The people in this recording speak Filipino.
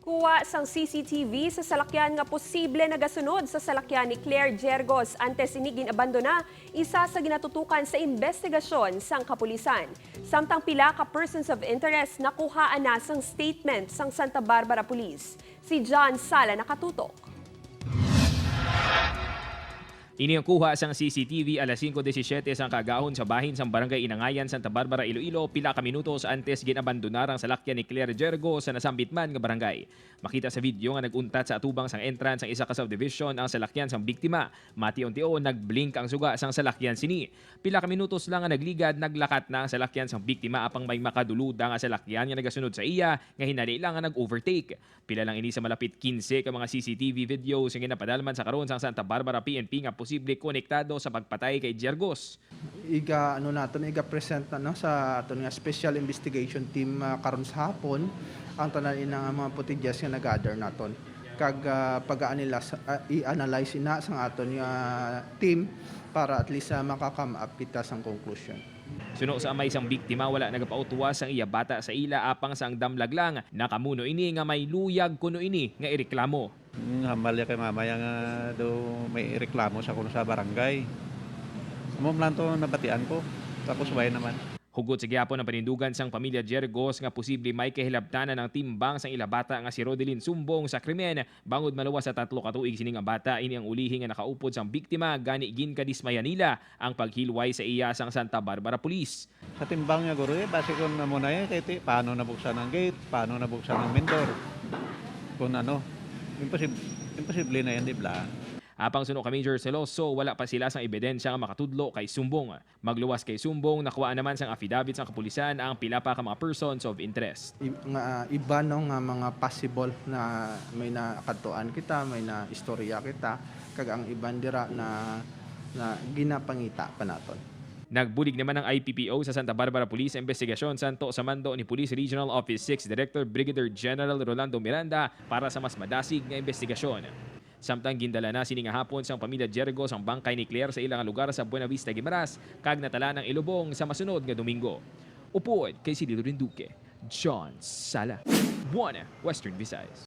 Kuha sang CCTV sa salakyan nga posible nagasunod sa salakyan ni Claire Diergos antes ini gin-abandona, isa sa ginatutukan sa investigasyon sang kapulisan. Samtang pila ka persons of interest nakuhaan na sang statement sang Santa Barbara Police. Si John Sala nakatutok. Ini ang kuha sang CCTV alas 5:17 sang kaagahon sa bahin sang barangay Inangayan, Santa Barbara, Iloilo, pila ka minutos antes gin-abandonarang salakyan ni Claire Diergos sa nasambit man nga barangay. Makita sa video nga naguntat sa atubang sang entrance sang isa ka subdivision ang salakyan sang biktima. Mati-unti-o nagblink ang suga sang salakyan sini. Pila ka minutos lang nga nagligad, naglakat na ang salakyan sang biktima apang may makaduluda nga salakyan nga nagasunod sa iya nga hinali lang nga nag-overtake. Pila lang ini sa malapit 15 ka mga CCTV videos nga ginapadalman sa karon sang Santa Barbara PNP nga posible konektado sa pagpatay kay Diergos. Iga present na sa aton nga special investigation team karon sa hapon ang tanan ina mga footages nga nag-gather naton. Kag pag-anila i-analyze ina sa aton nga team para at least makakam up kita sang conclusion. Suno sa Amay sang biktima wala nagapautuwas ang iya bata sa ila apang sang damlag lang. Nakamuno ini nga may luyag kuno ini nga ireklamo. Hambal ya kay mamaya nga do may ireklamo sa kuno sa barangay. Amo man to nabatian ko. Tapos way naman. Hugot sa gyapon ang panindugan sang pamilya Diergos nga posible may kahilabtanan ng timbang sang ila bata nga si Rodelin sumbong sa krimen bangod maluwas sa 3 ka tuig sining nga bata. Ini ang ulihi nga nakaupod sang biktima gani ginkadismaya nila ang paghilway sa iya sang Santa Barbara Police. Sa timbang nga guro base kon na muna kay paano nabuksan ang gate, paano nabuksan ang main door. Kung imposible na yan, di ba? Apang suno ka Major Celoso, wala pa sila sang ebidensya nga makatudlo kay Sumbong. Magluwas kay Sumbong, nakuha naman sang affidavit sang kapulisan ang pila pa ka mga persons of interest. Iba no nga mga possible na may nakatuan kita, may na istorya kita, kag ang iban dira na ginapangita pa naton. Nagbulig naman ang IPPO sa Santa Barbara Police Investigasyon santo sa mando ni Police Regional Office 6 Director Brigadier General Rolando Miranda para sa mas madasig nga investigasyon. Samtang gindala na sining hapon sang pamilya Diergos ang bangkay ni Claire sa ilang lugar sa Buena Vista, Guimaras, kag natala ng ilubong sa masunod nga Domingo. Upod kay Sililo Rinduque, John Sala, Buena, Western Visayas.